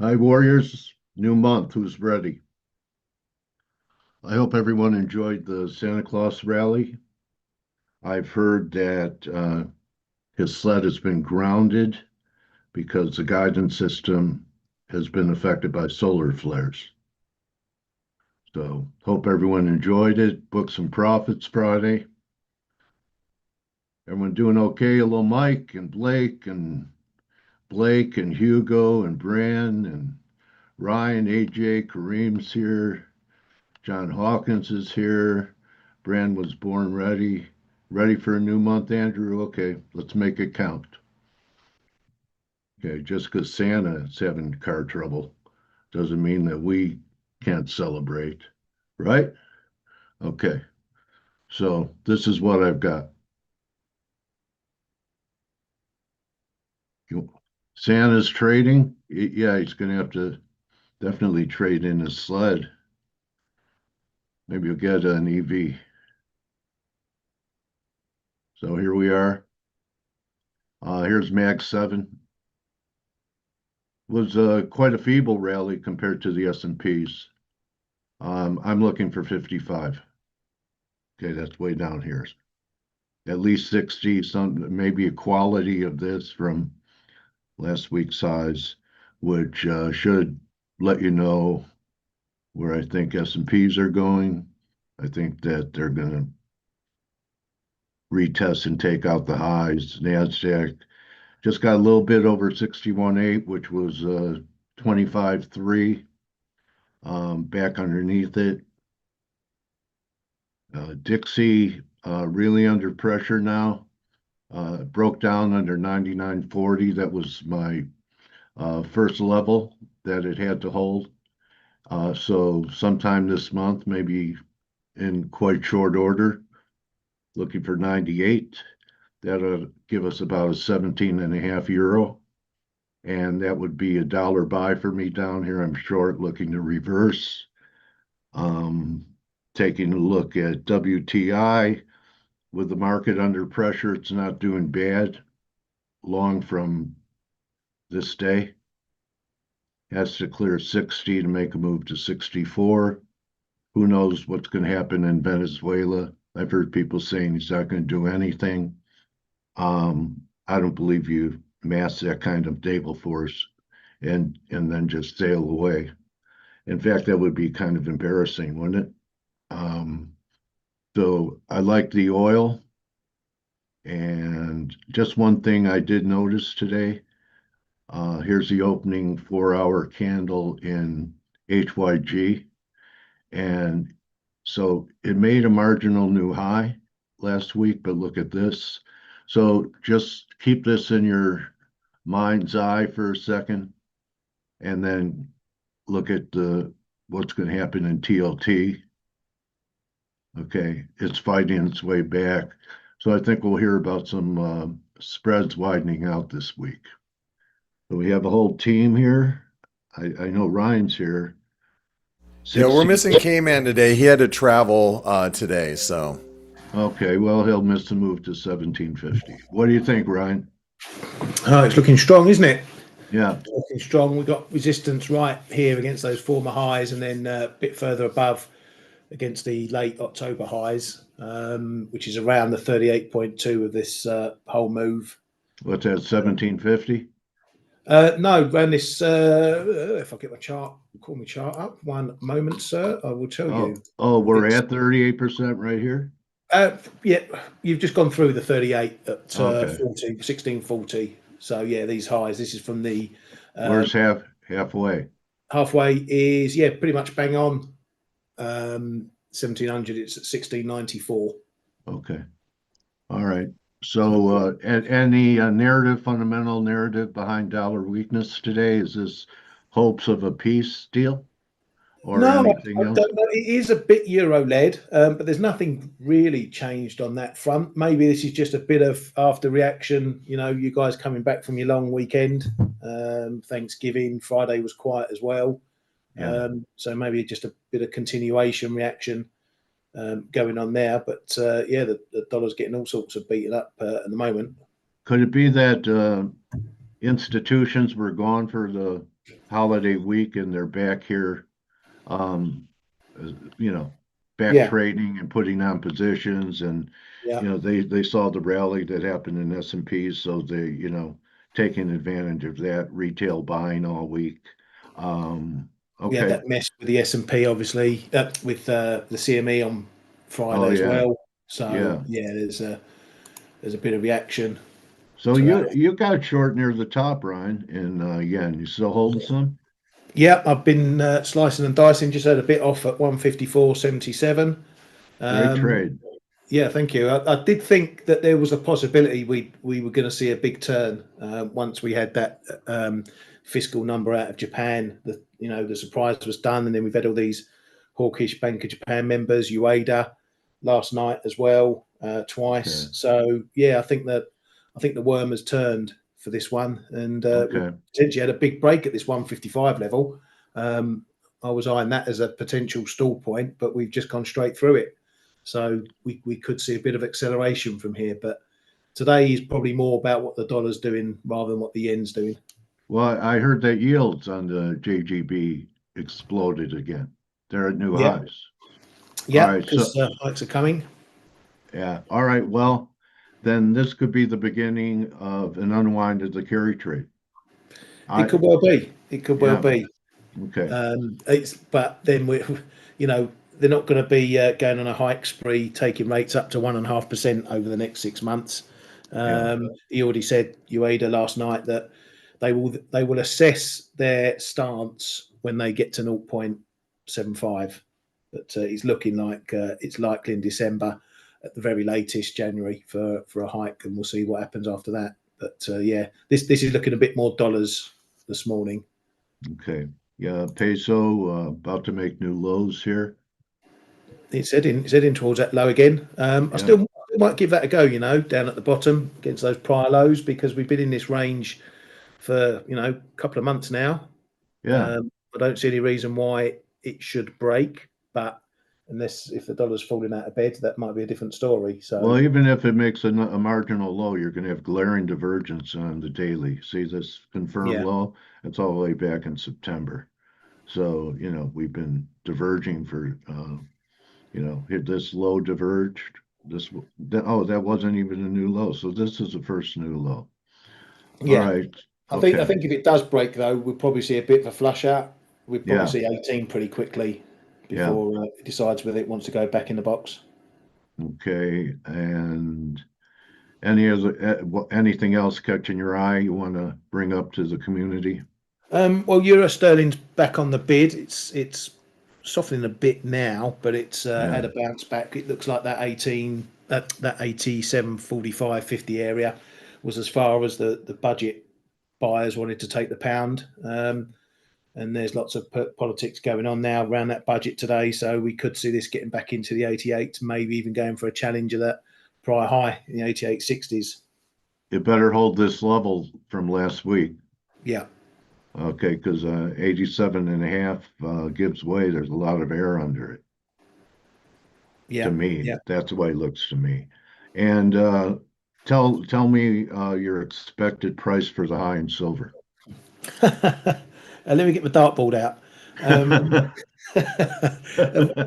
Hi, Warriors. New month. Who's ready? I hope everyone enjoyed the Santa Claus rally. I've heard that his sled has been grounded because the guidance system has been affected by solar flares. So, hope everyone enjoyed it. Booked some profits Friday. Everyone doing okay? Hello, Mike and Blake and Hugo and Bran and Ryan, AJ, Kareem's here. John Hawkins is here. Brand was born ready. Ready for a new month, Andrew? Okay, let's make it count. Okay, just because Santa is having car trouble doesn't mean that we can't celebrate, right? Okay, so this is what I've got. Santa's trading. Yeah, he's going to have to definitely trade in his sled. Maybe you'll get an EV. So here we are. Here's Mag 7. Was quite a feeble rally compared to the S&Ps. I'm looking for 55. Okay, that's way down here. At least 60, some maybe a quality of this from last week's highs, which should let you know where I think S&Ps are going. I think that they're going to retest and take out the highs. NASDAQ just got a little bit over 61.8, which was 25.3. Back underneath it. Dixie really under pressure now. Broke down under 99.40. That was my first level that it had to hold. So sometime this month, maybe in quite short order, looking for 98. That'll give us about a 17.5 euro. And that would be a dollar buy for me down here. I'm short, looking to reverse. Taking a look at WTI with the market under pressure, it's not doing bad. Long from this day. Has to clear 60 to make a move to 64. Who knows what's going to happen in Venezuela? I've heard people saying he's not going to do anything. I don't believe you mass that kind of naval force and then just sail away. In fact, that would be kind of embarrassing, wouldn't it? So I like the oil. And just one thing I did notice today. Here's the opening 4-hour candle in HYG. And so it made a marginal new high last week, but look at this. So just keep this in your mind's eye for a second, and then look at what's going to happen in TLT. Okay, it's fighting its way back. So I think we'll hear about some spreads widening out this week. So we have a whole team here. I know Ryan's here. Yeah, we're missing K-Man today. He had to travel today, so. Okay, well, he'll miss the move to 1750. What do you think, Ryan? It's looking strong, isn't it? Yeah. It's looking strong. We've got resistance right here against those former highs, and then a bit further above against the late October highs, which is around the 38.2 of this whole move. What's that, 1750? No, around this, if I get my chart, call me chart up. One moment, sir. I will tell you. Oh, we're at 38% right here? Yeah, you've just gone through the 38 at Okay. 1640. So, yeah, these highs, this is from the... Where's halfway? Halfway is, yeah, pretty much bang on. 1700, it's at 1694. Okay. All right. So, any fundamental narrative behind dollar weakness today? Is this hopes of a peace deal or No, anything I else? don't know. It is a bit euro-led, but there's nothing really changed on that front. Maybe this is just a bit of after reaction. You know, you guys coming back from your long weekend, Thanksgiving, Friday was quiet as well. Yeah. So maybe just a bit of continuation reaction going on there. But yeah, the dollar's getting all sorts of beaten up at the moment. Could it be that institutions were gone for the holiday week and they're back here, um, you know, back Yeah, trading and putting on positions. And, yeah, they saw the rally that happened in S&P. So they, taking advantage of that retail buying all week. we had Okay. that mess with the S&P, obviously, with the CME on Oh Friday as yeah. well. So Yeah. yeah, there's a bit of reaction So to that. you got short near the top, Ryan, and yen. You still holding some? Yeah, I've been slicing and dicing. Just had a bit off at 154.77. Great Um, trade. yeah, thank you. I did think that there was a possibility we were going to see a big turn once we had that fiscal number out of Japan. The surprise was done, and then we've had all these hawkish Bank of Japan members, UADA, last night as well, Okay. twice. So yeah, I think the worm has turned for this one, and we've Okay. potentially had a big break at this 155 level. Um, I was eyeing that as a potential stall point, but we've just gone straight through it. So we could see a bit of acceleration from here. But today is probably more about what the dollar's doing rather than what the yen's doing. Well, I heard that yields on the JGB exploded again. They're at new Yeah, highs. All yeah, right. because So, hikes are coming. yeah. All right. Well, then this could be the beginning of an unwind of the carry trade. It I, could well be. It could well yeah. be. Okay. But then they're not going to be going on a hike spree, taking rates up to 1.5% over the next 6 months. Yeah. He already said UADA last night that they will assess their stance when they get to 0.75. But it's looking like it's likely in December, at the very latest January, for a hike, and we'll see what happens after that. But yeah, this is looking a bit more dollars this morning. Okay. Yeah. Peso about to make new lows here. It's heading towards that low again. I Yeah. still might give that a go, down at the bottom against those prior lows, because we've been in this range for a couple of months now. Yeah. I don't see any reason why it should break, but unless if the dollar's falling out of bed, that might be a different story. Well, So even if it makes a marginal low, you're going to have glaring divergence on the daily. See this confirmed yeah, low? It's all the way back in September. So, we've been diverging for, hit this low diverged. That wasn't even a new low. So this is the first new low. All yeah. right. I think I Okay. think if it does break though, we'll probably see a bit of a flush out. We'll probably Yeah. see 18 pretty quickly Yeah. before it decides whether it wants to go back in the box. Okay. And anything else catching your eye you want to bring up to the community? Well, Euro sterling's back on the bid. It's softening a bit now, but it's Yeah. had a bounce back. It looks like that 87.45.50 area was as far as the budget buyers wanted to take the pound. And there's lots of politics going on now around that budget today, so we could see this getting back into the 88, maybe even going for a challenge of that prior high in the 88.60s. It better hold this level from last week. Yeah, Okay, because 87 and a half gives way. There's a lot of air under it. To yeah, me, yeah. that's the way it looks to me. And tell me your expected price for the high in silver. Let me get my dartboard out. Um, have,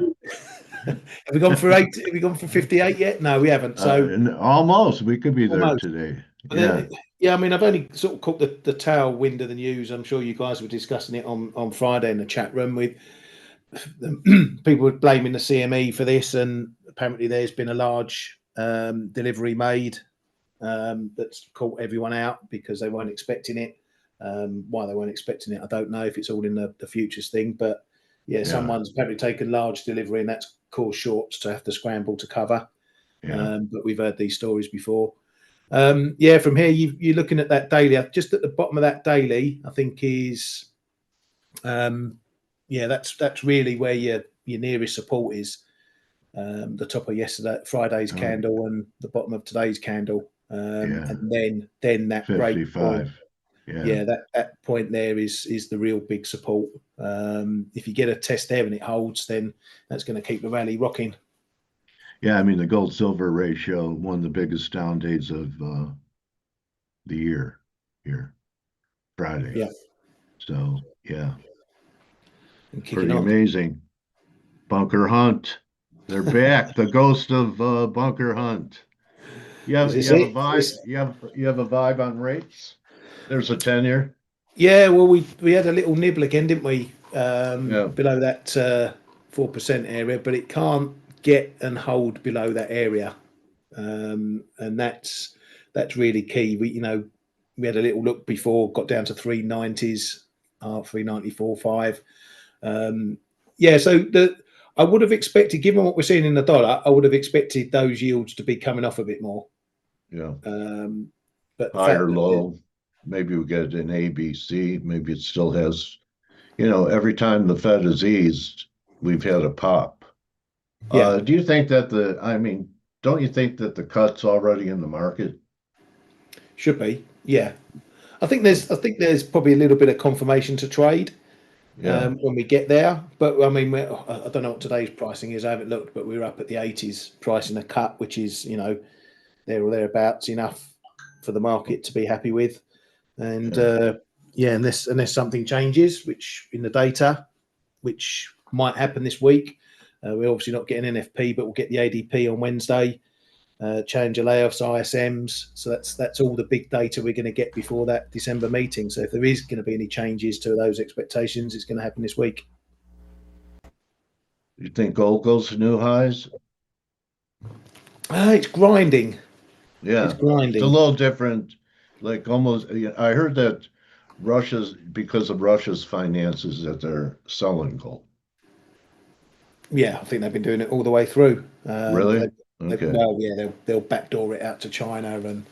have we gone for 8? Have we gone for 58 yet? No, we haven't. So And almost, we could be there almost. today. But Yeah, yeah, I mean, I've only sort of caught the tail wind of the news. I'm sure you guys were discussing it on Friday in the chat room with people were blaming the CME for this, and apparently there's been a large delivery made that's caught everyone out because they weren't expecting it. Why they weren't expecting it, I don't know if it's all in the futures thing, but yeah, yeah, someone's apparently taken large delivery and that's caused shorts to have to scramble to cover. yeah. But we've heard these stories before. Yeah, from here you're looking at that daily. Just at the bottom of that daily, I think is yeah, that's really where your nearest support is. The top of Friday's Uh, candle and the bottom of today's candle, yeah, and then that break point. 55. Yeah. Yeah, that point there is the real big support. If you get a test there and it holds, then that's going to keep the rally rocking. Yeah, I mean, the gold silver ratio, one of the biggest down days of the year here, Friday. Yeah, So yeah, and kicking pretty on. amazing. Bunker Hunt, they're back. The ghost of Bunker Hunt. Is You this have a it? vibe. You have a vibe on rates. There's a 10-year. Yeah, well, we had a little nibble again, didn't we? Yeah, Below that 4% area, but it can't get and hold below that area, and that's really key. We had a little look before, got down to 390s, 394.5. Yeah, so I would have expected, given what we're seeing in the dollar, I would have expected those yields to be coming off a bit more. yeah. But the High fact or that low. Maybe we get an A, B, C. Maybe it still has. Every time the Fed has eased, we've had a pop. yeah, Do you think that don't you think that the cut's already in the market? should be, yeah. I think there's probably a little bit of confirmation to trade Yeah, when we get there. But I mean, I don't know what today's pricing is. I haven't looked, but we're up at the 80s pricing a cut, which is there or thereabouts enough for the market to be happy with. And yeah. yeah, unless something changes, which in the data, which might happen this week. We're obviously not getting NFP, but we'll get the ADP on Wednesday. Change of layoffs, ISMs. So that's all the big data we're going to get before that December meeting. So if there is going to be any changes to those expectations, it's going to happen this week. You think gold goes to new highs? It's grinding. It's Yeah, it's a grinding. little different. Like almost, yeah, I heard that because of Russia's finances, that they're selling gold. Yeah, I think they've been doing it all the way through. Really? Okay. Well, yeah, they'll backdoor it out to China and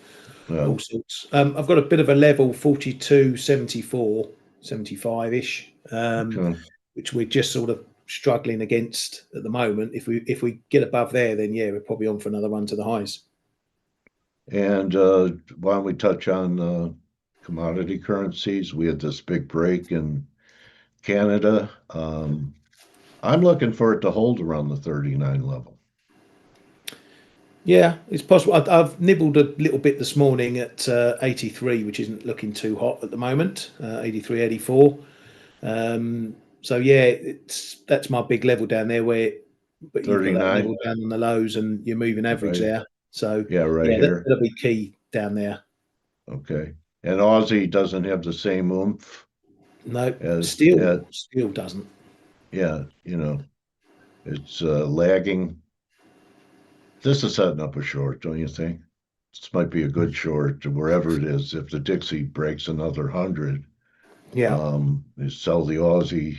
Yeah. all sorts. I've got a bit of a level 42.74, 75 ish, Okay. which we're just sort of struggling against at the moment. If we get above there, then yeah, we're probably on for another run to the highs. And why don't we touch on commodity currencies? We had this big break in Canada. I'm looking for it to hold around the 39 level. Yeah, it's possible. I've nibbled a little bit this morning at 83, which isn't looking too hot at the moment. 83, 84. So yeah, that's my big level down there but you've got that 39? level down on the lows and your moving average Right. there. So Yeah, right yeah, here. that'll be key down there. Okay. And Aussie doesn't have the same oomph No, as, still doesn't. yeah, it's lagging. This is setting up a short, don't you think? This might be a good short wherever it is. If the Dixie breaks another 100, Yeah, you sell the Aussie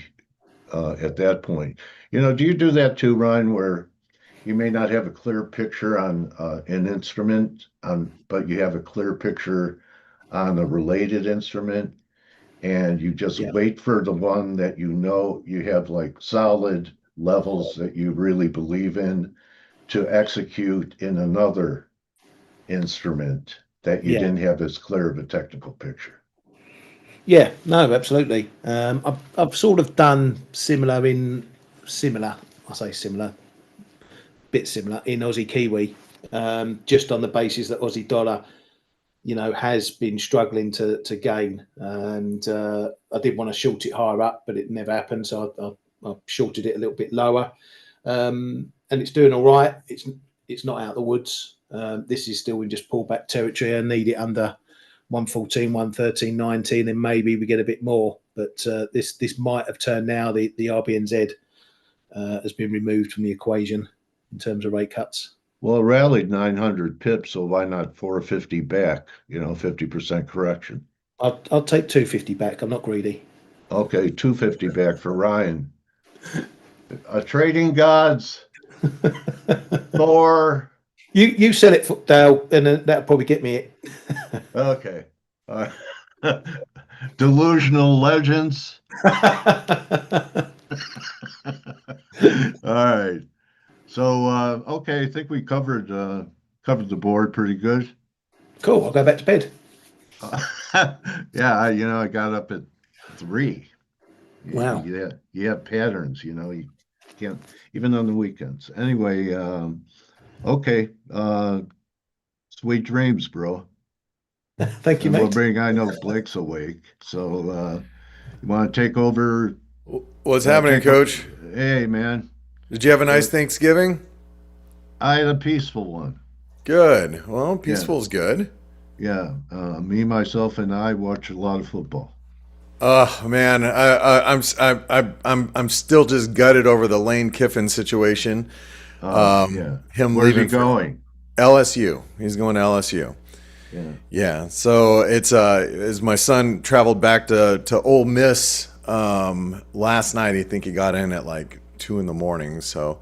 at that point. Do you do that too, Ryan, where you may not have a clear picture on an instrument, but you have a clear picture on a related instrument, and you just yeah, wait for the one that you have like solid levels that you really believe in to execute in another instrument that you yeah, didn't have as clear of a technical picture. yeah. No, absolutely. I've sort of done similar. I say similar, bit similar in Aussie Kiwi, just on the basis that Aussie dollar has been struggling to gain. And I did want to short it higher up, but it never happened. So I shorted it a little bit lower. And it's doing all right. It's not out of the woods. This is still in just pullback territory. I need it under 114, 113.90, and then maybe we get a bit more. But this might have turned now. The RBNZ has been removed from the equation in terms of rate cuts. Well, it rallied 900 pips, so why not 450 back? 50% correction. I'll take 250 back. I'm not greedy. Okay, 250 back for Ryan. Trading gods, Thor. You sell it, Dale, and that'll probably get me it. Okay. Delusional legends. All right. So okay, I think we covered the board pretty good. Cool. I'll go back to bed. Yeah, I got up at 3. Wow. Yeah, you have patterns, you can't even on the weekends. Anyway, okay. Sweet dreams, bro. Thank you, And mate. I know Blake's awake. So You want to take over? What's happening, Coach? Hey, man. Did you have a nice Thanksgiving? I had a peaceful one. Good. Well, Yeah, peaceful's good. yeah. Me, myself, and I watch a lot of football. Oh man, I'm still just gutted over the Lane Kiffin situation. Yeah. Him Where's he leaving for going? LSU. He's going to LSU. Yeah. Yeah. So it's as my son traveled back to Ole Miss last night. I think he got in at like 2 in the morning. So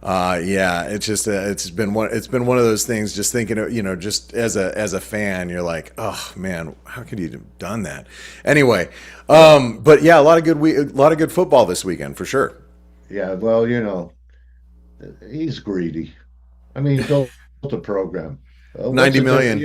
yeah, it's just it's been one of those things. Just thinking of, just as a fan, you're like, oh man, how could you have done that? Anyway, but yeah, a lot of good football this weekend for sure. Yeah. Well, he's greedy. I mean, he built a program. What's 90 the difference?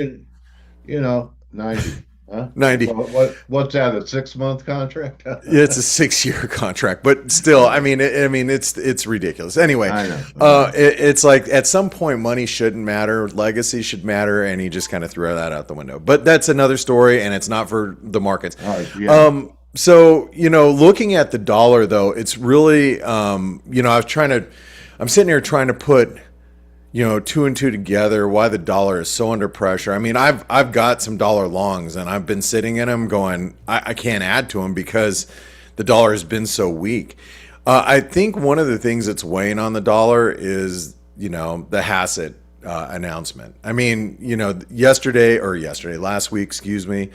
million. 90. Huh? 90. What's that? A 6-month contract? It's a 6-year contract, but still, I mean, it's ridiculous. Anyway, I know. it's like at some point, money shouldn't matter, legacy should matter, and he just kind of threw that out the window. But that's another story, and it's not for the markets. Yeah. So looking at the dollar though, it's really, I'm sitting here trying to put, two and two together, why the dollar is so under pressure. I mean, I've got some dollar longs and I've been sitting in them going, I can't add to them because the dollar has been so weak. I think one of the things that's weighing on the dollar is, the F.A.C.E announcement. I mean, last week, excuse me,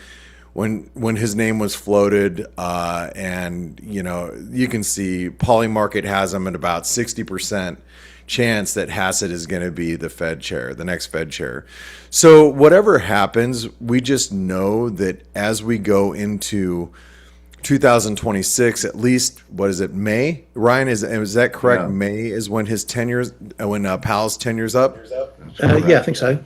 when his name was floated, and you can see Polymarket has him at about 60% chance that F.A.C.E is going to be the next Fed chair. So whatever happens, we just know that as we go into 2026, at least, what is it, May? Ryan, is that correct? Yeah. May is when Powell's tenure's up? Yeah, I think so.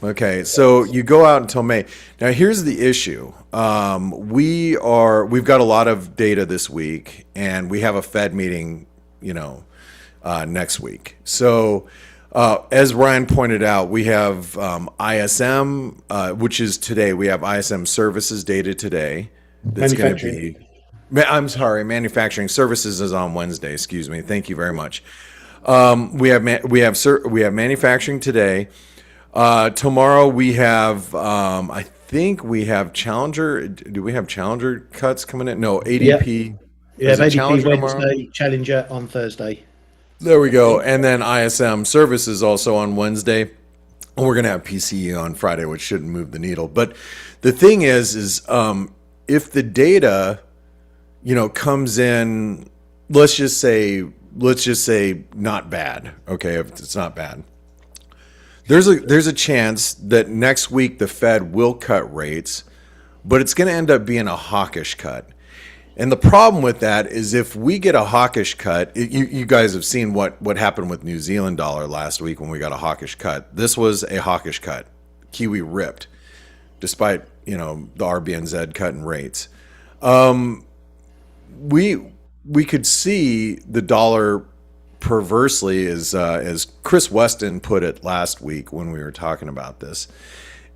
Okay, so you go out until May. Now, here's the issue. We've got a lot of data this week, and we have a Fed meeting, next week. So, as Ryan pointed out, we have ISM, which is today. We have ISM services data today. That's going to be. I'm sorry, manufacturing services is on Wednesday. Excuse me. Thank you very much. We have manufacturing today. Tomorrow we have, I think we have Challenger. Do we have Challenger cuts coming in? No, ADP. Yeah, Is it ADP Challenger Wednesday, tomorrow? Challenger on Thursday. There we go. And then ISM services also on Wednesday. And we're going to have PCE on Friday, which shouldn't move the needle. But the thing is if the data, comes in, let's just say not bad. Okay, if it's not bad. There's a chance that next week the Fed will cut rates, but it's going to end up being a hawkish cut. And the problem with that is if we get a hawkish cut, you guys have seen what happened with New Zealand dollar last week when we got a hawkish cut. This was a hawkish cut. Kiwi ripped, despite the RBNZ cutting rates. We could see the dollar perversely, as Chris Weston put it last week when we were talking about this.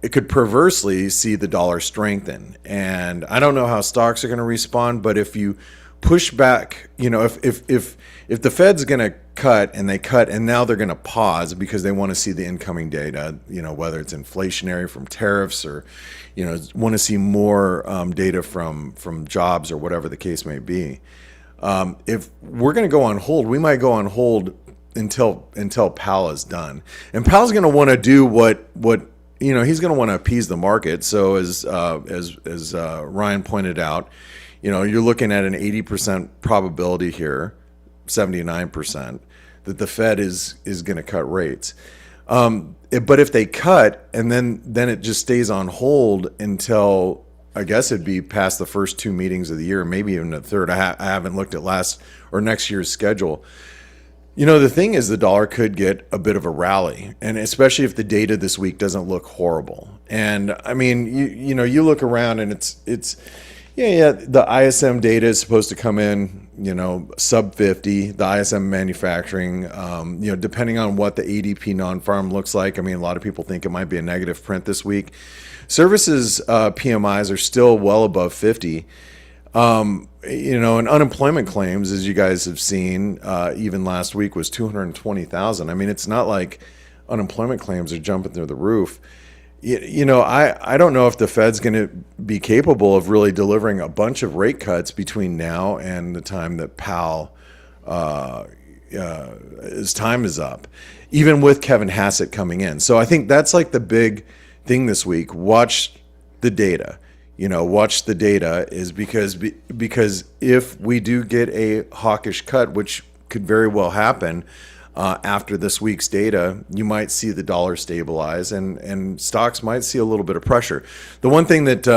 It could perversely see the dollar strengthen. And I don't know how stocks are going to respond, but if you push back, if the Fed's going to cut and now they're going to pause because they want to see the incoming data, whether it's inflationary from tariffs or, want to see more data from jobs or whatever the case may be. If we're going to go on hold, we might go on hold until Powell is done. And Powell's going to want to do what he's going to want to appease the market. So as Ryan pointed out, you're looking at an 80% probability here, 79%, that the Fed is going to cut rates. But if they cut and then it just stays on hold until, I guess it'd be past the first 2 meetings of the year, maybe even the third. I haven't looked at next year's schedule. The thing is the dollar could get a bit of a rally, and especially if the data this week doesn't look horrible. And I mean, you look around and it's the ISM data is supposed to come in, sub 50, the ISM manufacturing, depending on what the ADP non-farm looks like. I mean, a lot of people think it might be a negative print this week. Services PMIs are still well above 50. And unemployment claims, as you guys have seen, even last week was 220,000. I mean, it's not like unemployment claims are jumping through the roof. I don't know if the Fed's going to be capable of really delivering a bunch of rate cuts between now and the time that Powell, his time is up, even with Kevin Hassett coming in. So I think that's like the big thing this week. Watch the data. Watch the data is because if we do get a hawkish cut, which could very well happen, after this week's data, you might see the dollar stabilize and stocks might see a little bit of pressure. The one thing that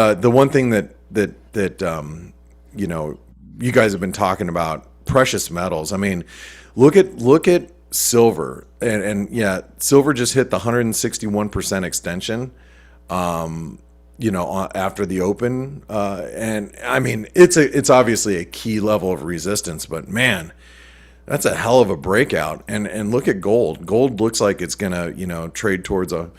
you guys have been talking about, precious metals. I mean, look at silver and yeah, silver just hit the 161% extension. After the open, and I mean, it's obviously a key level of resistance, but man, that's a hell of a breakout. And look at gold. Gold looks like it's gonna, trade towards the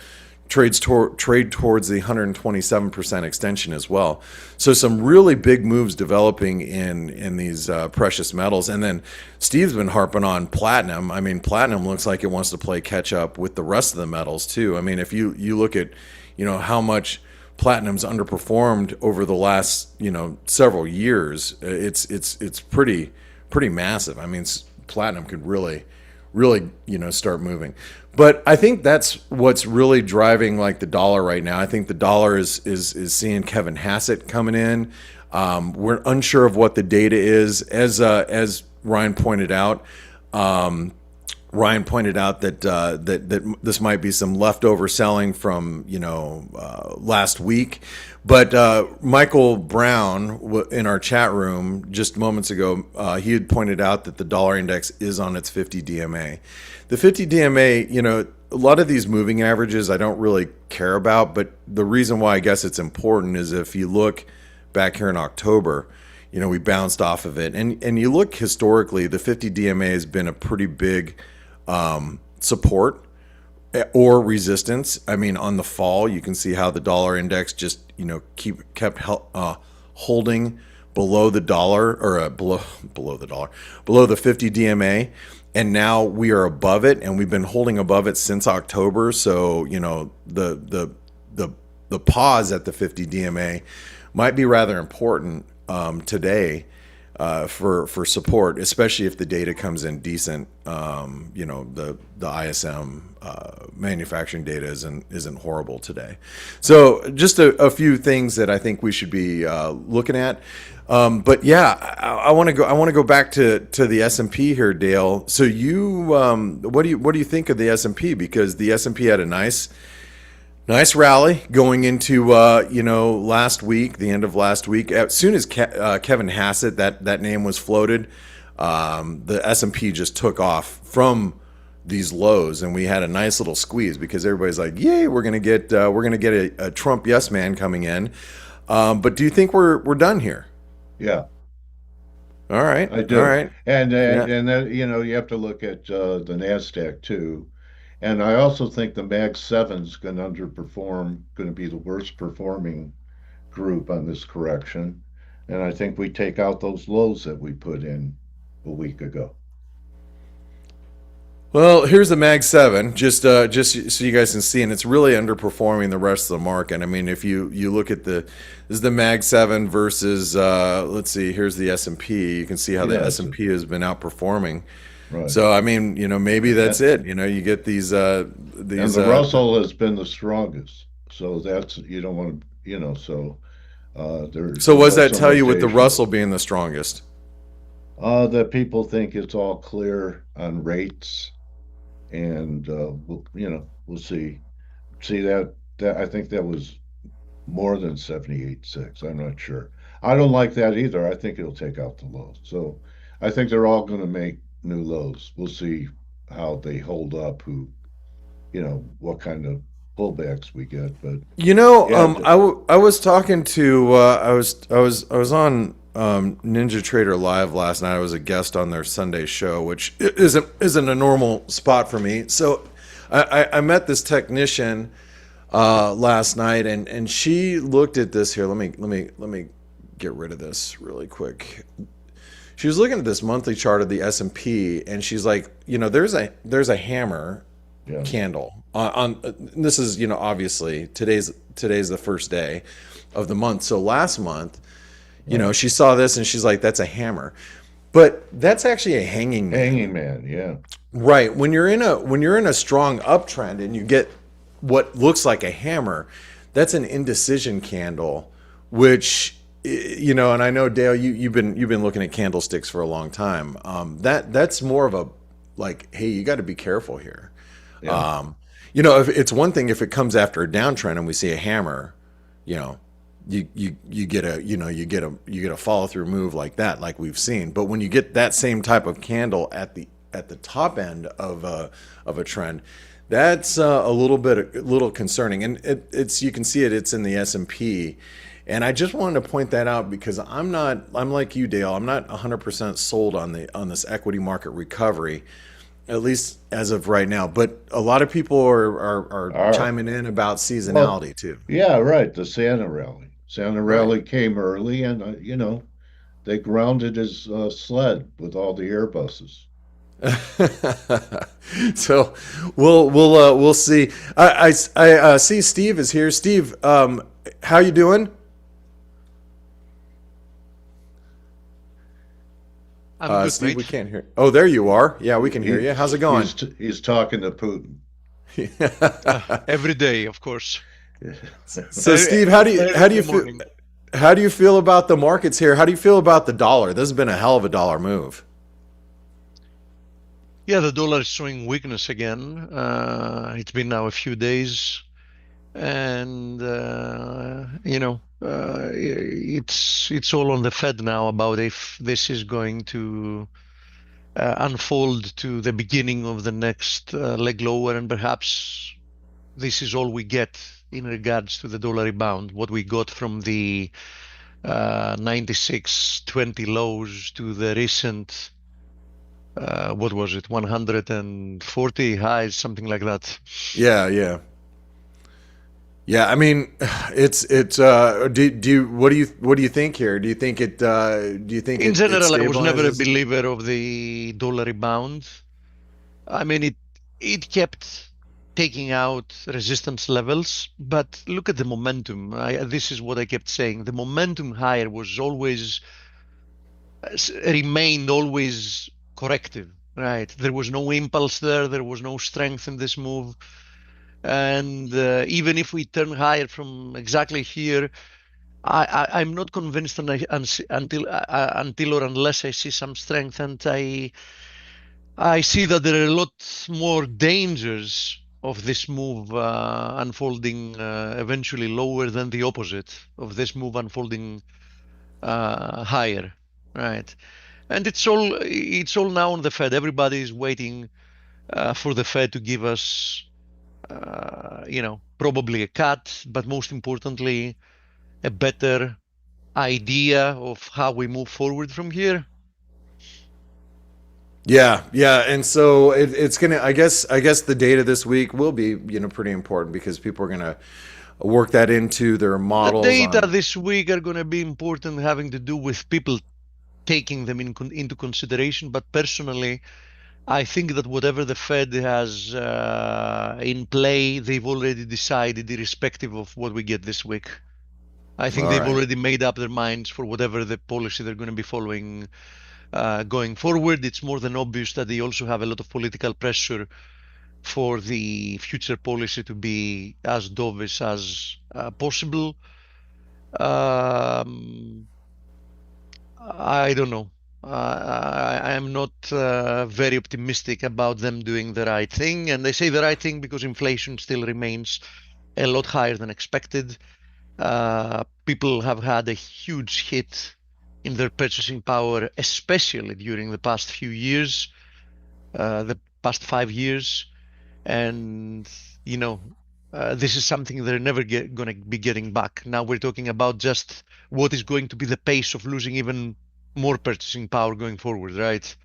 127% extension as well. So some really big moves developing in these precious metals. And then Steve's been harping on platinum. I mean, platinum looks like it wants to play catch up with the rest of the metals too. I mean, if you look at, how much platinum's underperformed over the last, several years, it's pretty massive. I mean, platinum could really, start moving. But I think that's what's really driving like the dollar right now. I think the dollar is seeing Kevin Hassett coming in. We're unsure of what the data is, as Ryan pointed out. That this might be some leftover selling from last week, but Michael Brown in our chat room just moments ago, he had pointed out that the dollar index is on its 50 DMA. The 50 DMA, a lot of these moving averages I don't really care about, but the reason why I guess it's important is if you look back here in October, we bounced off of it, and you look historically, the 50 DMA has been a pretty big support or resistance. I mean, on the fall, you can see how the dollar index just kept holding below the dollar or below the 50 DMA, and now we are above it, and we've been holding above it since October. So the pause at the 50 DMA might be rather important today. For support, especially if the data comes in decent. The ISM manufacturing data isn't horrible today. So just a few things that I think we should be looking at. But yeah, I want to go back to the S&P here, Dale. So you what do you think of the S&P? Because the S&P had a nice rally going into last week, the end of last week. As soon as Kevin Hassett, that name was floated, the S&P just took off from these lows, and we had a nice little squeeze because everybody's like, "Yay, we're gonna get a Trump yes man coming in." But do you think we're done here? Yeah, All right, I do. all right. And Yeah. then you have to look at the Nasdaq too. And I also think the Mag 7's going to underperform, going to be the worst performing group on this correction. And I think we take out those lows that we put in a week ago. Well, here's the Mag 7, just so you guys can see, and it's really underperforming the rest of the market. I mean, if you look at this is the Mag 7 versus, let's see, here's the S&P. You can see how the S&P has been outperforming. Right. So, I mean, maybe that's it. You get these. And the Russell has been the strongest. So that's, you don't want to, so there's. So what does that tell you with the Russell being the strongest? That people think it's all clear on rates. And we'll see. See that I think that was more than 78.6. I'm not sure. I don't like that either. I think it'll take out the lows. So I think they're all going to make new lows. We'll see how they hold up. What kind of pullbacks we get. But I was talking to I was on Ninja Trader Live last night. I was a guest on their Sunday show, which isn't a normal spot for me. So I met this technician last night, and she looked at this here. Let me get rid of this really quick. She was looking at this monthly chart of the S&P, and she's like, there's a hammer Yeah. candle on this is, obviously today's the first day of the month. So last month, she saw this and she's like, that's a hammer. But that's actually a hanging man. Hanging man, yeah. Right. When you're in a strong uptrend and you get what looks like a hammer, that's an indecision candle, which and I know, Dale, you've been looking at candlesticks for a long time. That's more of a like, hey, you got to be careful here. Yeah. If it's one thing if it comes after a downtrend and we see a hammer, you get a follow through move like that, like we've seen. But when you get that same type of candle at the top end of a trend, that's a little concerning. And it's you can see it's in the S&P. And I just wanted to point that out because I'm like you, Dale. I'm not 100% sold on this equity market recovery, at least as of right now. But a lot of people are chiming in about seasonality too. Yeah, right. The Santa rally. Santa rally came early, and they grounded his sled with all the Airbuses. So we'll see. I see Steve is here. Steve, how you doing? I'm good, Steve, mate. we can't hear. Oh, there you are. Yeah, we can hear you. How's it going? He's talking to Putin. Every day, of course. So, Steve, how do you Every feel? morning. How do you feel about the markets here? How do you feel about the dollar? This has been a hell of a dollar move. Yeah, the dollar is showing weakness again. It's been now a few days, and it's all on the Fed now about if this is going to unfold to the beginning of the next leg lower, and perhaps this is all we get in regards to the dollar rebound. What we got from the 96.20 lows to the recent what was it, 140 highs, something like that. Yeah. I mean, it's what do you think here? Do you think In general, I was never a believer of the dollar rebound. I mean, it kept taking out resistance levels, but look at the momentum. This is what I kept saying. The momentum higher was always remained always corrective, right? There was no impulse there. There was no strength in this move. And even if we turn higher from exactly here, I'm not convinced until or unless I see some strength, and I see that there are a lot more dangers of this move unfolding eventually lower than the opposite of this move unfolding higher, right? And it's all now on the Fed. Everybody is waiting for the Fed to give us, probably a cut, but most importantly, a better idea of how we move forward from here. Yeah, and so it's gonna. I guess the data this week will be pretty important because people are gonna work that into their models. The data this week are going to be important, having to do with people taking them into consideration. But personally, I think that whatever the Fed has in play, they've already decided, irrespective of what we get this week. I think they've already made up their minds for whatever the policy they're going to be following going forward. It's more than obvious that they also have a lot of political pressure for the future policy to be as dovish as possible. I don't know. I am not very optimistic about them doing the right thing. And they say the right thing because inflation still remains a lot higher than expected. People have had a huge hit in their purchasing power, especially during the past few years, the past 5 years. And, this is something they're never going to be getting back. Now we're talking about just what is going to be the pace of losing even more purchasing power going forward, right?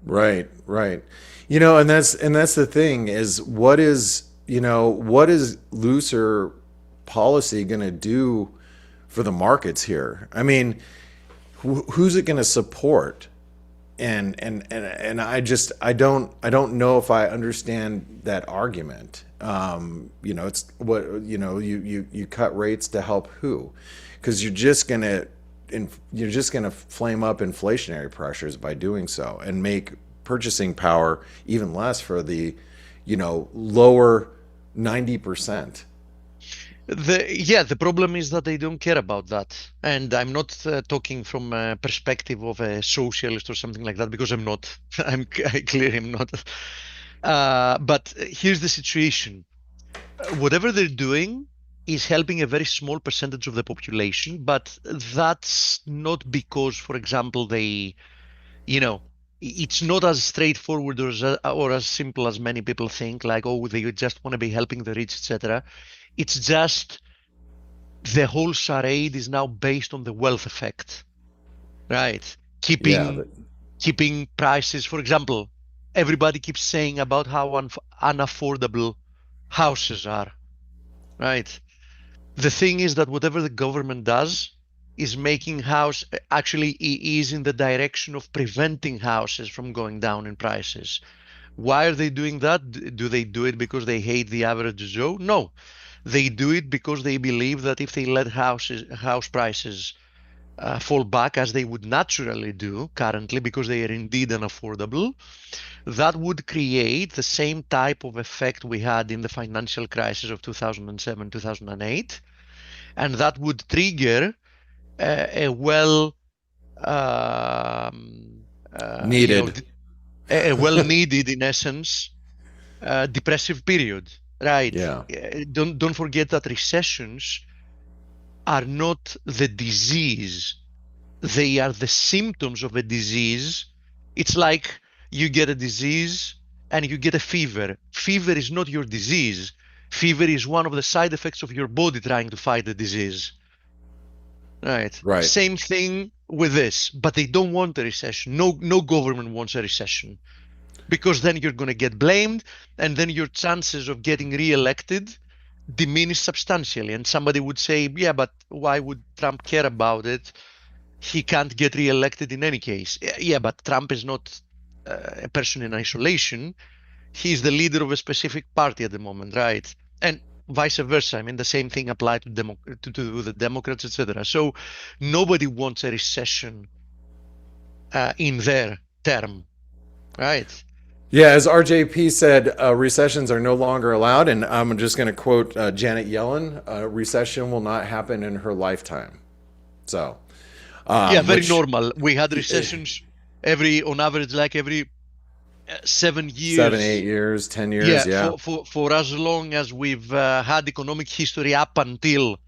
Right. And that's the thing is what is looser policy going to do for the markets here. I mean, who's it going to support? And I don't know if I understand that argument. It's what you cut rates to help who? Because you're just gonna flame up inflationary pressures by doing so and make purchasing power even less for the lower 90%. The problem is that they don't care about that. And I'm not talking from a perspective of a socialist or something like that, because I'm not. I clearly am not. But here's the situation. Whatever they're doing is helping a very small percentage of the population, but that's not because, for example, it's not as straightforward or as simple as many people think, like, oh, they just want to be helping the rich, etc. It's just the whole charade is now based on the wealth effect, right? Keeping prices, for example, everybody keeps saying about how unaffordable houses are, right? The thing is that whatever the government does is making is in the direction of preventing houses from going down in prices. Why are they doing that? Do they do it because they hate the average Joe? No. They do it because they believe that if they let house prices fall back, as they would naturally do currently, because they are indeed unaffordable, that would create the same type of effect we had in the financial crisis of 2007, 2008, and that would trigger a well-needed, in essence, depressive period. Right. Yeah. Don't forget that recessions are not the disease. They are the symptoms of a disease. It's like you get a disease and you get a fever. Fever is not your disease. Fever is one of the side effects of your body trying to fight the disease. Right. Same thing with this, but they don't want a recession. No government wants a recession. Because then you're going to get blamed, and then your chances of getting re-elected diminish substantially. And somebody would say, yeah, but why would Trump care about it? He can't get re-elected in any case. Yeah, but Trump is not a person in isolation. He's the leader of a specific party at the moment, right? And vice versa. I mean, the same thing applied to the Democrats, etc. So nobody wants a recession in their term, right? Yeah, as RJP said, recessions are no longer allowed, and I'm just going to quote Janet Yellen: "A recession will not happen in her lifetime." So, very normal. We had recessions on average, like every 7 years, 7, 8 years, 10 years. Yeah. For as long as we've had economic history up until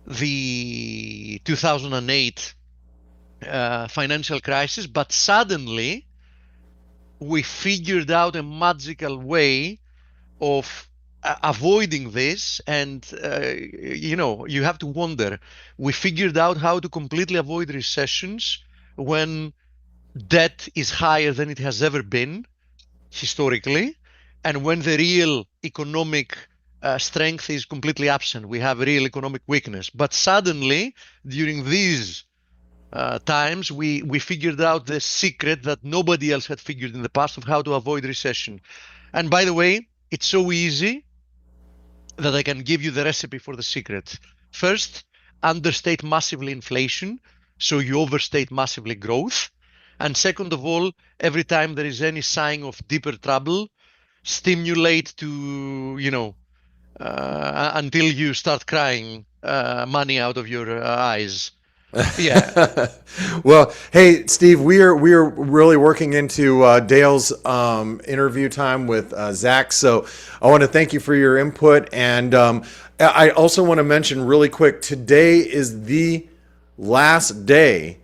the 2008 financial crisis, but suddenly we figured out a magical way of avoiding this. And, you have to wonder, we figured out how to completely avoid recessions when debt is higher than it has ever been historically, and when the real economic strength is completely absent. We have real economic weakness. But suddenly, during these times, we figured out the secret that nobody else had figured in the past of how to avoid recession. And by the way, it's so easy that I can give you the recipe for the secret. First, understate massively inflation, so you overstate massively growth. And second of all, every time there is any sign of deeper trouble, stimulate to, until you start crying money out of your eyes. Yeah. Well, hey, Steve, we are really working into Dale's interview time with Zach. So I want to thank you for your input, and I also want to mention really quick: today is the last day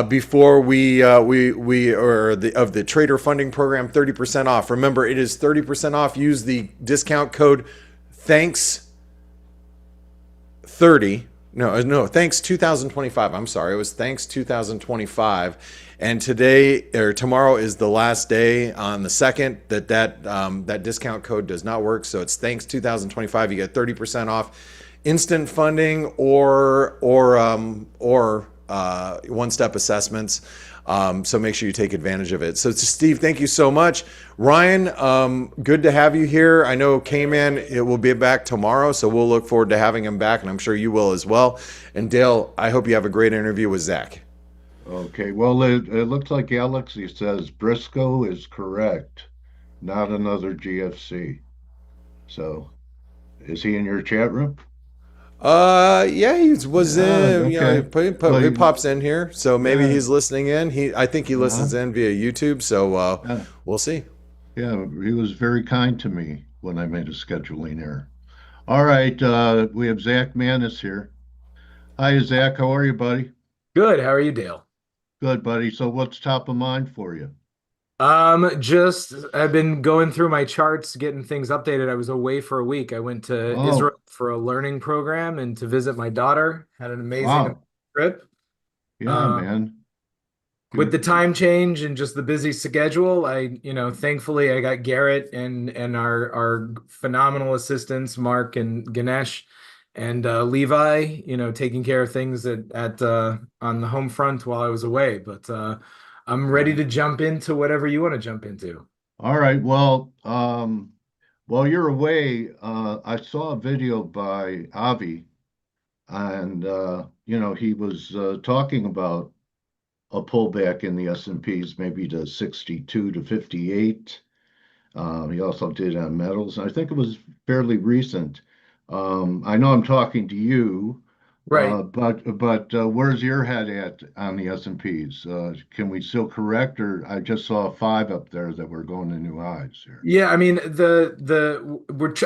before we of the trader funding program, 30% off. Remember, it is 30% off. Use the discount code THANKS30. No, thanks 2025. I'm sorry. It was thanks 2025. And tomorrow is the last day on the 2nd that discount code does not work. So it's thanks 2025. You get 30% off. instant funding or one-step assessments. So make sure you take advantage of it. So Steve, thank you so much. Ryan, good to have you here. I know K-Man, it will be back tomorrow, so we'll look forward to having him back, and I'm sure you will as well. And Dale, I hope you have a great interview with Zach. Okay, well, it looks like Galaxy says Briscoe is correct, not another GFC. So, is he in your chat room? Yeah, he was in, Okay. he Well, pops in here, so maybe yeah, he's listening in. I think he uh, listens in via YouTube, so yeah, we'll see. yeah, he was very kind to me when I made a scheduling error. All right, we have Zach Manis here. Hi, Zach. How are you, buddy? Good. How are you, Dale? Good, buddy. So, what's top of mind for you? Just I've been going through my charts, getting things updated. I was away for a week. I went to Oh, Israel for a learning program and to visit my daughter. Had an amazing wow. trip. Yeah, Uh, man. with the Good. time change and just the busy schedule, thankfully I got Garrett and our phenomenal assistants, Mark and Ganesh and Levi, taking care of things at on the home front while I was away. But I'm ready to jump into whatever you want to jump into. All right. Well, while you're away, I saw a video by Avi, and he was talking about a pullback in the S&Ps, maybe to 62 to 58. He also did on metals. I think it was fairly recent. I know I'm talking to you, Right. but where's your head at on the S&Ps? Can we still correct, or I just saw five up there that were going to new highs here. Yeah, I mean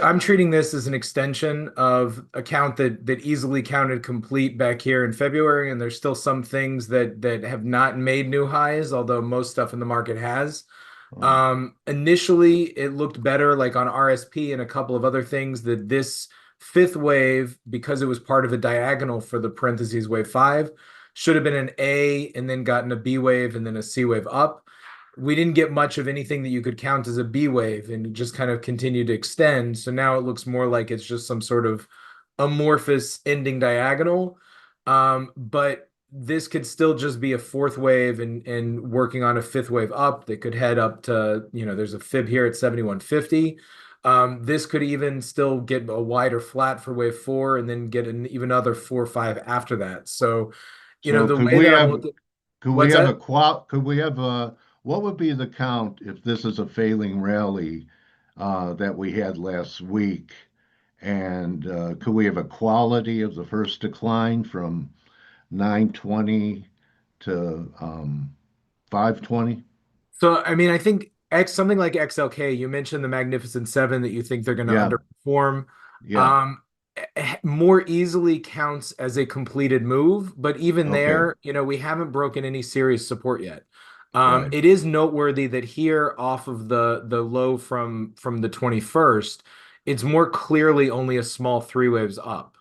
I'm treating this as an extension of a count that easily counted complete back here in February, and there's still some things that have not made new highs, although most stuff in the market has. Oh, Initially, it looked better, like on RSP and a couple of other things, that this fifth wave, because it was part of a diagonal for the parentheses wave five, should have been an A and then gotten a B wave and then a C wave up. We didn't get much of anything that you could count as a B wave, and it just kind of continued to extend. So now it looks more like it's just some sort of amorphous ending diagonal. But this could still just be a fourth wave and working on a fifth wave up that could head up to, there's a fib here at 7150. This could even still get a wider flat for wave four and then get an even other 4 or 5 after that. So, so the way that I'm looking, what's that? could we have a what would be the count if this is a failing rally that we had last week? And could we have a quality of the first decline from 920 to 520? So, I mean, I think something like XLK, you mentioned the Magnificent Seven that you think they're going to Yeah, underperform. yeah. Um, More easily counts as a completed move, but even Okay, there, we haven't broken any serious support yet. right. It is noteworthy that here, off of the low from the 21st, it's more clearly only a small three waves up.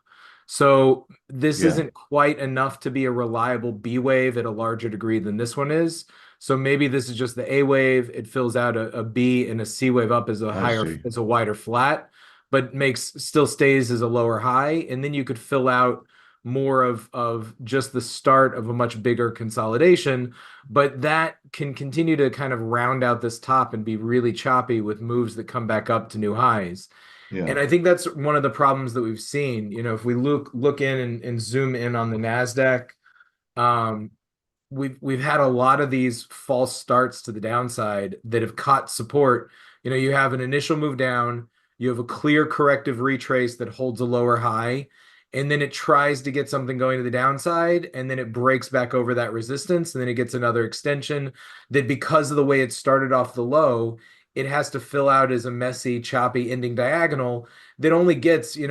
So this Yeah, isn't quite enough to be a reliable B wave at a larger degree than this one is. So maybe this is just the A wave. It fills out a B, and a C wave up as I see. a wider flat, but still stays as a lower high. And then you could fill out more of just the start of a much bigger consolidation, but that can continue to kind of round out this top and be really choppy with moves that come back up to new highs. Yeah, And I think that's one of the problems that we've seen. If we look in and zoom in on the Nasdaq, um, we've had a lot of these false starts to the downside that have caught support. You have an initial move down, you have a clear corrective retrace that holds a lower high, and then it tries to get something going to the downside, and then it breaks back over that resistance, and then it gets another extension that, because of the way it started off the low, it has to fill out as a messy, choppy ending diagonal that only gets, at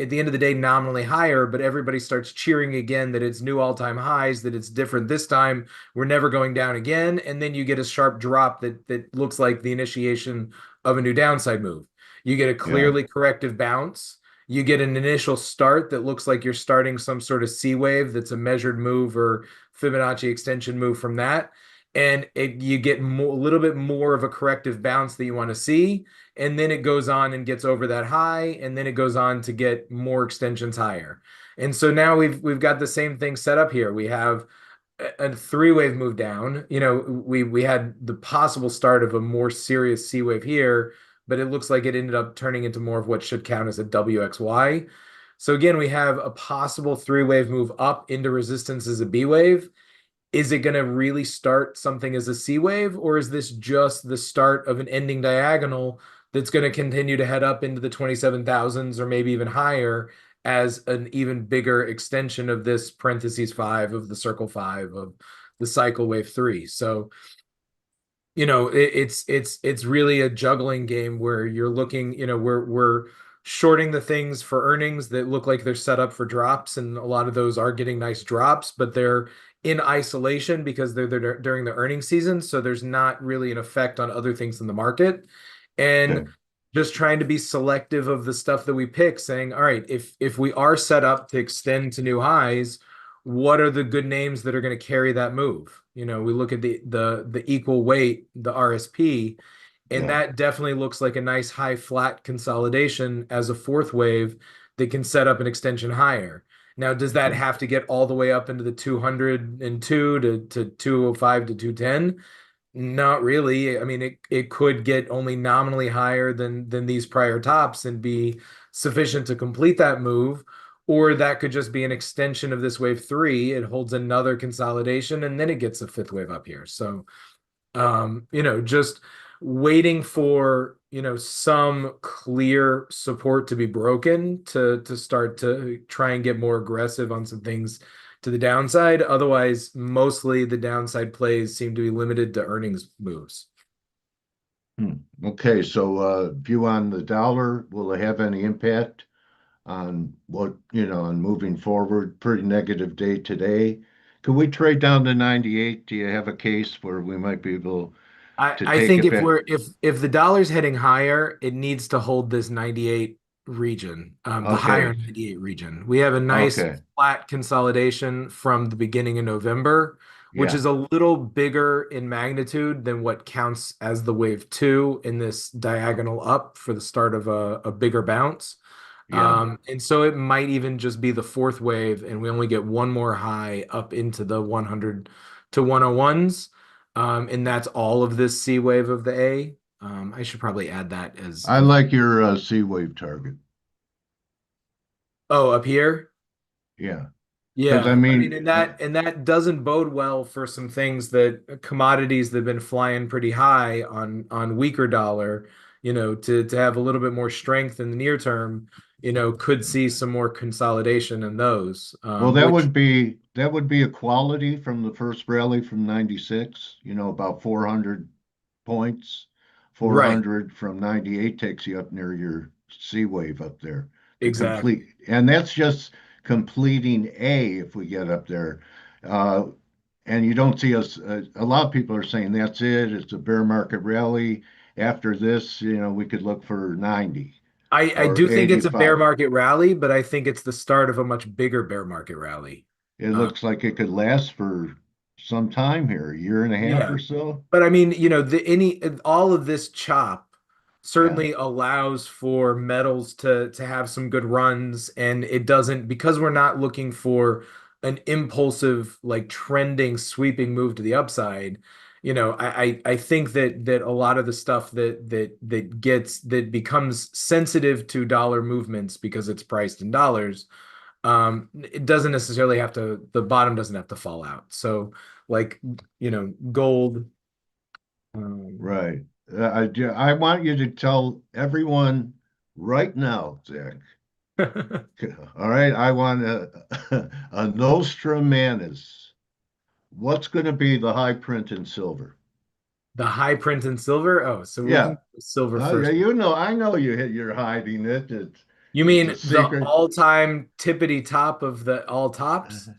the end of the day, nominally higher, but everybody starts cheering again that it's new all-time highs, that it's different this time, we're never going down again, and then you get a sharp drop that looks like the initiation of a new downside move. You get a yeah, clearly corrective bounce. You get an initial start that looks like you're starting some sort of C wave that's a measured move or Fibonacci extension move from that. and you get a little bit more of a corrective bounce that you want to see, and then it goes on and gets over that high, and then it goes on to get more extensions higher. And so now we've got the same thing set up here. We have a three-wave move down. You know, we had the possible start of a more serious C wave here, but it looks like it ended up turning into more of what should count as a WXY. So again, we have a possible three-wave move up into resistance as a B wave. Is it going to really start something as a C wave, or is this just the start of an ending diagonal that's going to continue to head up into the 27,000s or maybe even higher as an even bigger extension of this parentheses 5 of the circle 5 of the cycle wave 3? So, you know, it's really a juggling game where you're looking, you know, we're shorting the things for earnings that look like they're set up for drops, and a lot of those are getting nice drops, but they're in isolation because they're during the earnings season, so there's not really an effect on other things in the market. And Okay. just trying to be selective of the stuff that we pick, saying, all right, if we are set up to extend to new highs, what are the good names that are going to carry that move? You know, we look at the equal weight, the RSP, and Yeah. that definitely looks like a nice high flat consolidation as a fourth wave that can set up an extension higher. Now, does that Okay. have to get all the way up into the 202 to 205 to 210? Not really. I mean, it could get only nominally higher than these prior tops and be sufficient to complete that move, or that could just be an extension of this wave 3. It holds another consolidation, and then it gets a fifth wave up here. So you know, just waiting for, you know, some clear support to be broken to start to try and get more aggressive on some things to the downside. Otherwise, mostly the downside plays seem to be limited to earnings moves. Okay, so view on the dollar, will it have any impact on what, on moving forward? Pretty negative day today. Could we trade down to 98? Do you have a case where we might be able to I take think it if back? if the dollar's heading higher, it needs to hold this 98 region, the higher Okay, 98 region. We have a nice okay, flat consolidation from the beginning of November, which yeah, is a little bigger in magnitude than what counts as the wave 2 in this diagonal up for the start of a bigger bounce. yeah. And so it might even just be the fourth wave, and we only get one more high up into the 100 to 101s. And that's all of this C wave of the A. I should probably add that I as like your C wave target. oh, up here. Yeah, because I Yeah, I mean, mean, and that doesn't bode well for some things that commodities that have been flying pretty high on weaker dollar, you know, to have a little bit more strength in the near term, you know, could see some more consolidation in those, well, which that would be a quality from the first rally from 96, about 400 points. right, 400 from 98 takes you up near your C wave up there to exactly. complete. And that's just completing A if we get up there. Uh, and you don't see us, a lot of people are saying that's it. It's a bear market rally. After this, we could look for 90 I or do think it's a bear 85. market rally, but I think it's the start of a much bigger bear market rally. It Uh, looks like it could last for some time here, a year and a half yeah, or so. but I mean, you know, all of this chop Yeah. certainly allows for metals to have some good runs, and it doesn't, because we're not looking for an impulsive, like trending, sweeping move to the upside. You know, I think that a lot of the stuff that becomes sensitive to dollar movements because it's priced in dollars, it doesn't necessarily have to, the bottom doesn't have to fall out. So like, you know, gold. Um, Right. I want you to tell everyone right now, Zach. All right. I want a Nostramanis. What's going to be the high print in silver? the high print in silver. Oh, so we can Yeah. go silver Yeah, first. I know you're hiding it. You It's a mean the secret. all-time tippity top of the all tops?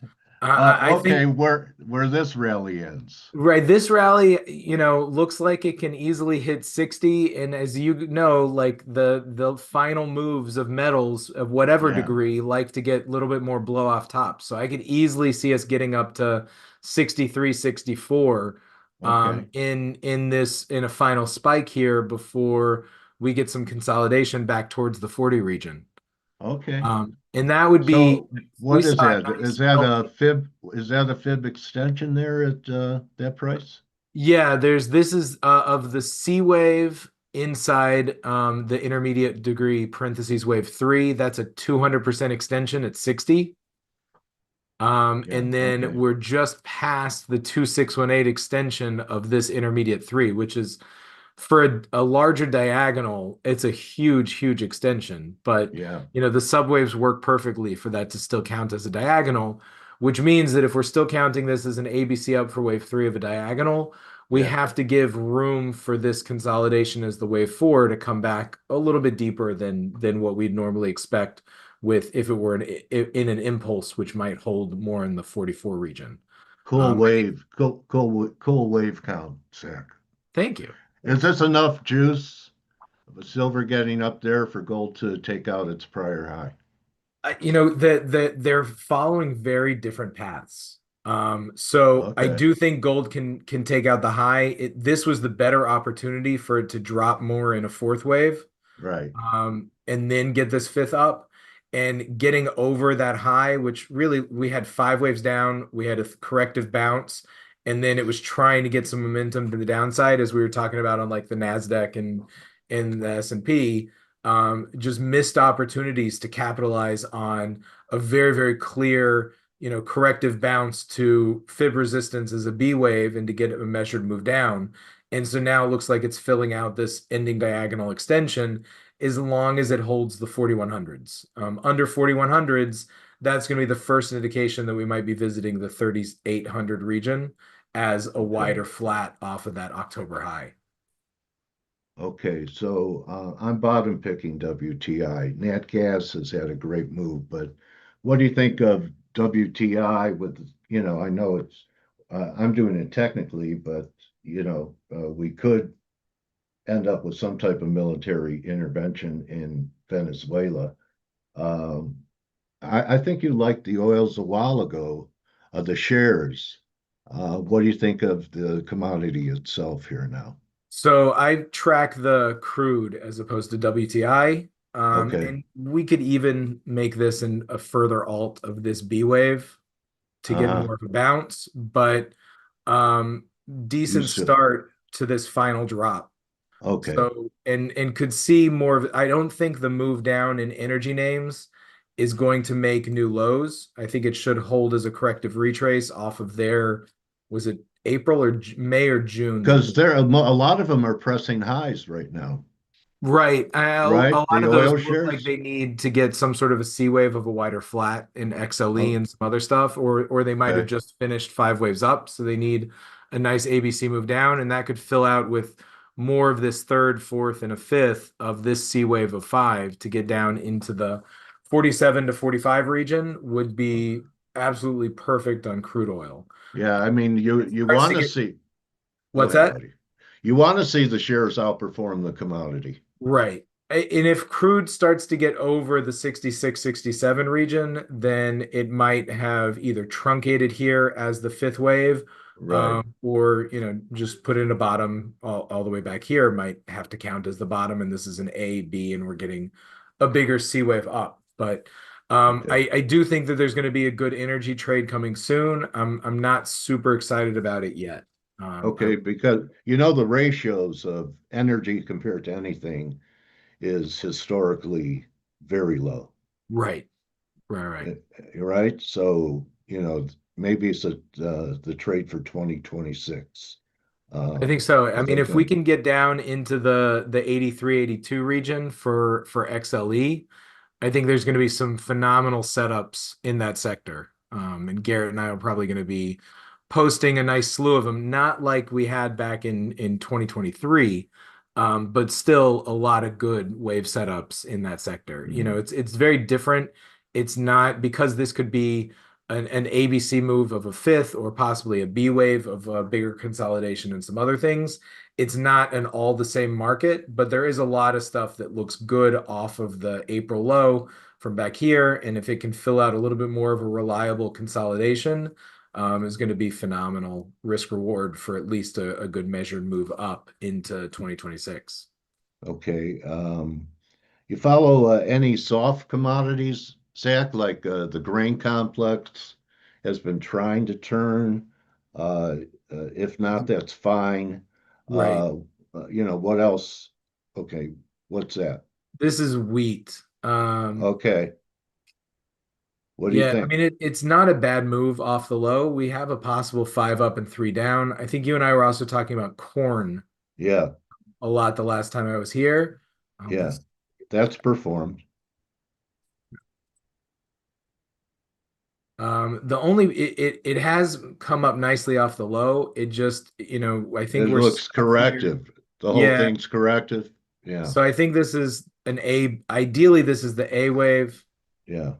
I Okay, think where this rally ends. right, this rally, you know, looks like it can easily hit 60. And as you know, like the final moves of metals of whatever Yeah. degree like to get a little bit more blow off top. So I could easily see us getting up to 63, 64. Okay. in a final spike here before we get some consolidation back towards the 40 region. Okay. And that would be, So we what is saw a that? nice Is that healthy. a fib? Is that a fib extension there at that price? Yeah, this is of the C wave inside the intermediate degree parentheses wave 3. That's a 200% extension at 60. Yeah. And then Okay. we're just past the 2618 extension of this intermediate 3, which is for a larger diagonal, it's a huge, huge extension. But Yeah. the subwaves work perfectly for that to still count as a diagonal, which means that if we're still counting this as an ABC up for wave 3 of a diagonal, we Yeah. have to give room for this consolidation as the wave 4 to come back a little bit deeper than what we'd normally expect with if it were in an impulse, which might hold more in the 44 region. Cool I think, wave. Cool wave count, Zach. thank you. Is this enough juice of a silver getting up there for gold to take out its prior high? That they're following very different paths. So I Okay. do think gold can take out the high. This was the better opportunity for it to drop more in a fourth wave, Right. and then get this fifth up and getting over that high, which really we had 5 waves down, we had a corrective bounce, and then it was trying to get some momentum to the downside as we were talking about on like the Nasdaq and the S&P. Just missed opportunities to capitalize on a very, very clear, corrective bounce to fib resistance as a B wave and to get a measured move down. And so now it looks like it's filling out this ending diagonal extension as long as it holds the 4100s. Under 4100s, that's going to be the first indication that we might be visiting the 3800 region as a Okay. wider flat off of that October high. Okay. So I'm bottom picking WTI. Nat gas has had a great move, but what do you think of WTI with, I know I'm doing it technically, but, we could end up with some type of military intervention in Venezuela. Um, I think you liked the oils a while ago, the shares. What do you think of the commodity itself here now? So I track the crude as opposed to WTI. Okay. And we could even make this a further alt of this B wave to get Uh-huh. more of a bounce, but um, You decent still, start to this final drop. okay. So and could see more of. I don't think the move down in energy names is going to make new lows. I think it should hold as a corrective retrace off of their, was it April or May or June that Because there a lot of them are pressing highs right now, right. A right? lot The of those oil look like shares. they need to get some sort of a C wave of a wider flat in XLE Oh, and some other stuff, or they might have okay. just finished 5 waves up, so they need a nice ABC move down, and that could fill out with more of this third, fourth, and a fifth of this C wave of 5 to get down into the 47 to 45 region would be absolutely perfect on crude oil. Yeah, I mean, you Starts want to to get see. Go what's ahead, that? buddy. You want to see the shares outperform the commodity. Right. And if crude starts to get over the 66, 67 region, then it might have either truncated here as the fifth wave, Right. or, just put in a bottom all the way back here, might have to count as the bottom. And this is an A, B, and we're getting a bigger C wave up. But Okay. I do think that there's going to be a good energy trade coming soon. I'm not super excited about it yet. Okay, because the ratios of energy compared to anything is historically very low. Right, right. eh, Right? So, maybe it's the trade for 2026. I think so. I I mean, think if we can get down into the 83, 82 region for XLE, I think there's going to be some phenomenal setups in that sector. And Garrett and I are probably going to be posting a nice slew of them, not like we had back in 2023, but still a lot of good wave setups in that sector. It's very different. It's not because this could be an ABC move of a fifth or possibly a B wave of a bigger consolidation and some other things. It's not an all the same market, but there is a lot of stuff that looks good off of the April low from back here. And if it can fill out a little bit more of a reliable consolidation, is going to be phenomenal risk reward for at least a good measured move up into 2026. Okay. You follow any soft commodities, Zach, like the grain complex has been trying to turn. If not, that's fine. Right. What else? Okay, what's that? This is wheat. Okay, what do you Yeah, I think? mean it's not a bad move off the low. We have a possible 5 up and 3 down. I think you and I were also talking about corn Yeah, a lot the last time I was here. yeah, Let's that's performed. the only it has come up nicely off the low. It just, I think It we're looks stuck here. corrective. The whole Yeah. thing's corrective. Yeah, So I think this is ideally this is the A wave yeah,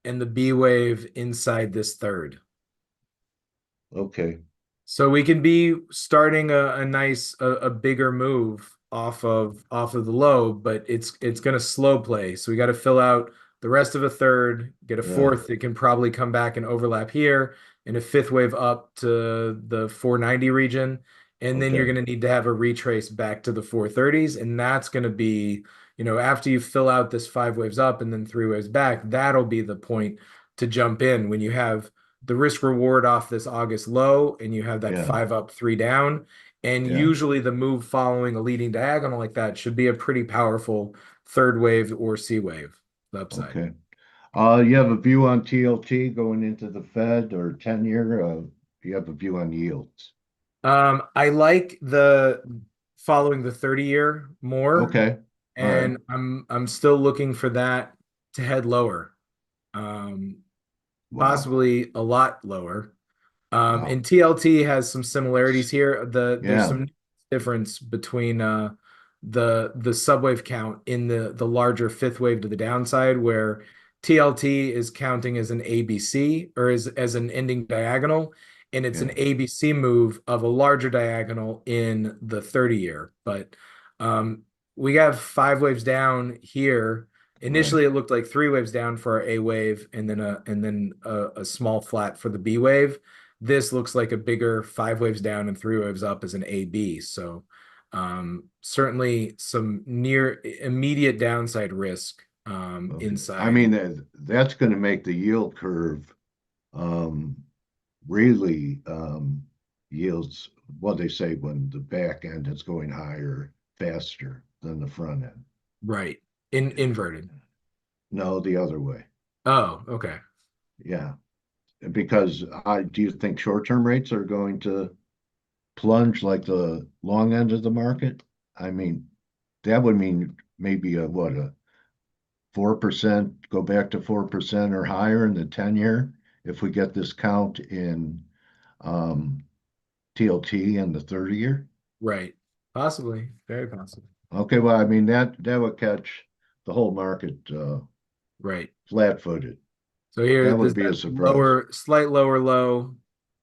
and the B wave inside this third. okay, So we can be starting a nice a bigger move off of the low, but it's gonna slow play. So we got to fill out the rest of a third, get a yeah, fourth. It can probably come back and overlap here, and a fifth wave up to the 490 region. And then you're okay, gonna need to have a retrace back to the 430s, and that's gonna be, after you fill out this 5 waves up and then 3 waves back, that'll be the point to jump in when you have the risk reward off this August low and you have that yeah, 5 up, 3 down. And yeah, usually the move following a leading diagonal like that should be a pretty powerful third wave or C wave upside. okay. You have a view on TLT going into the Fed or 10-year? You have a view on yields. I like the following the 30-year more, Okay. All right. and I'm still looking for that to head lower. Um, Wow. Possibly a lot lower. Wow. And TLT has some similarities here. There's Yeah. some difference between the subwave count in the larger fifth wave to the downside, where TLT is counting as an ABC or as an ending diagonal, and it's an Yeah. ABC move of a larger diagonal in the 30-year. But um, we have 5 waves down here. Right. Initially, it looked like 3 waves down for our A wave, and then a small flat for the B wave. This looks like a bigger 5 waves down and 3 waves up as an AB. So certainly some near immediate downside risk Okay. I inside. mean, that's going to make the yield curve um, really yields what they say when the back end is going higher faster than the front end. Right. Inverted. No, the other way. Oh, okay. Yeah. Because do you think short-term rates are going to plunge like the long end of the market? I mean, that would mean maybe a 4%, go back to 4% or higher in the 10-year if we get this count in um, TLT and the 30-year. Right. Possibly. Very possible. Okay, well, I mean that would catch the whole market Right. flat-footed. So here, That this would be a that surprise. slight lower low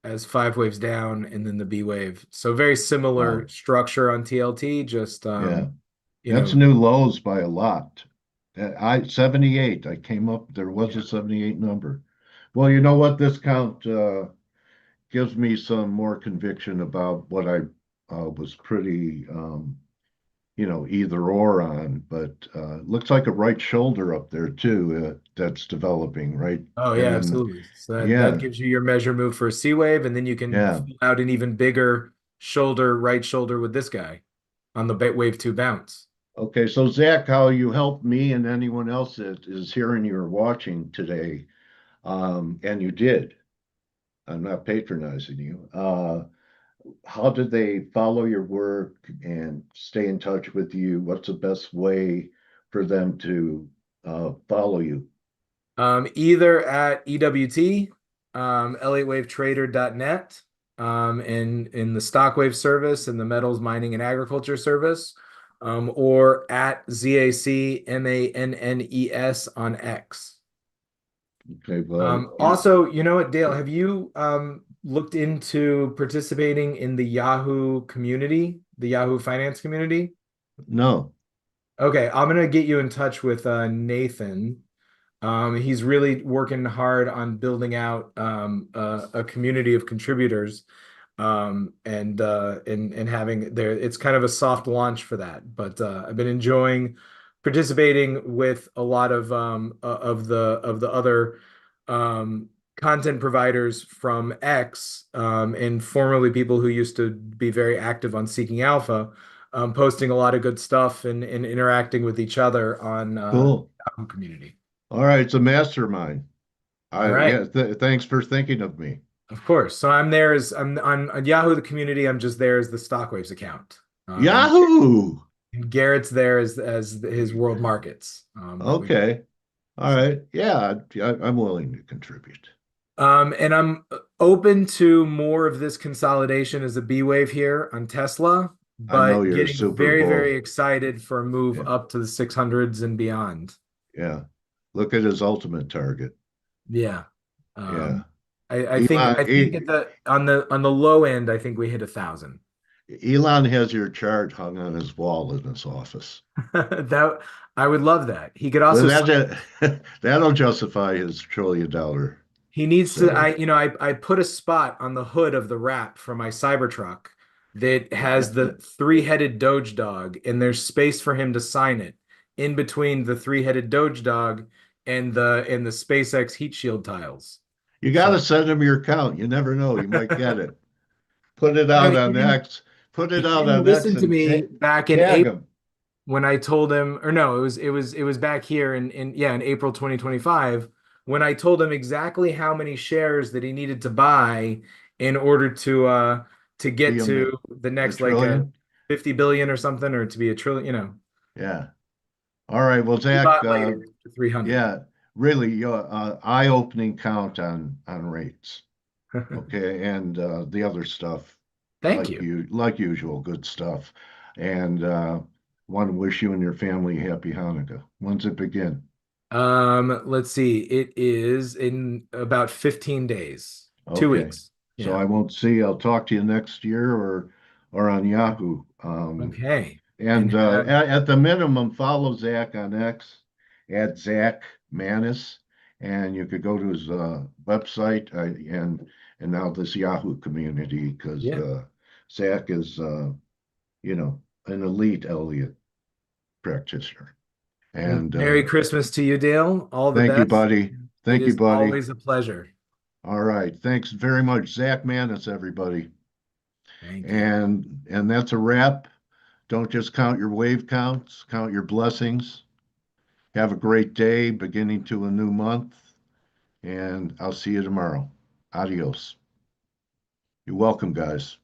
as 5 waves down, and then the B wave. So very similar Wow. structure on TLT, just Yeah. you That's know, new lows by a lot. I 78. I came up, there was a yeah. 78 number. Well, you know what? This count gives me some more conviction about what I was pretty either or on, but looks like a right shoulder up there too, that's developing, right? Oh yeah, And absolutely. So that yeah, gives you your measure move for a C wave, and then you can yeah. fill out an even bigger right shoulder with this guy on the wave two bounce. Okay, so Zach, how you help me and anyone else that is hearing you or watching today, and you did. I'm not patronizing you. How did they follow your work and stay in touch with you? What's the best way for them to follow you? Either at EWT, L8wavetrader.net, in the Stockwave service and the metals mining and agriculture service, or at ZACMANNES on X. Okay, well, Also, you know what, Dale, have you looked into participating in the Yahoo community, the Yahoo finance community? no. Okay, I'm gonna get you in touch with Nathan. He's really working hard on building out a community of contributors, and having there. It's kind of a soft launch for that, but I've been enjoying participating with a lot of the other content providers from X, and formerly people who used to be very active on Seeking Alpha, posting a lot of good stuff and interacting with each other on Cool. Yahoo community. All right, it's a mastermind. All right. Yeah, thanks for thinking of me. Of course. So I'm there as I'm on Yahoo the community. I'm just there as the Stockwaves account. And Yahoo! Garrett's there as his world markets. Okay. All right. Yeah, I'm willing to contribute. And I'm open to more of this consolidation as a B wave here on Tesla, I know but you're a getting super very, very bull. excited for a move Yeah, up to the 600s and beyond. yeah. Look at his ultimate target. Yeah. Yeah. I think at the on the low end, I think we hit 1,000. Elon has your chart hung on his wall in his office. That I would love that. He could Well, also that'll justify his $1 trillion he needs to sale. I put a spot on the hood of the wrap for my Cybertruck that has the three-headed Doge dog, and there's space for him to sign it in between the three-headed Doge dog and the SpaceX heat shield tiles. You got to So send him your count. You never know. You might get it. Put it no, out on X. Put he it out didn't on X listen to and me back in tag April him. when I told him, or no, it was back here in April 2025 when I told him exactly how many shares that he needed to buy in order to Be get to the a next like a trillion. 50 billion or something, or to be a trillion. Yeah. All right. Well, He Zach, bought later to 300. yeah, really eye-opening count on rates. Okay, and the other stuff, Thank you. like usual, good stuff. And want to wish you and your family happy Hanukkah. When's it begin? Let's see. It is in about 15 days, two Okay, weeks. so Yeah. I won't see. I'll talk to you next year or on Yahoo. Okay. And And have at the minimum, follow Zach on X at Zach Manis, and you could go to his website and now this Yahoo community because yeah. Zach is an elite Elliott practitioner. Well, And Merry Christmas to you, Dale. All the thank you, best. buddy. It Thank you, is buddy. always a pleasure. All right, thanks very much, Zach Manis, everybody. Thank you. And that's a wrap. Don't just count your wave counts, count your blessings. Have a great day beginning to a new month, and I'll see you tomorrow. Adios. You're welcome, guys.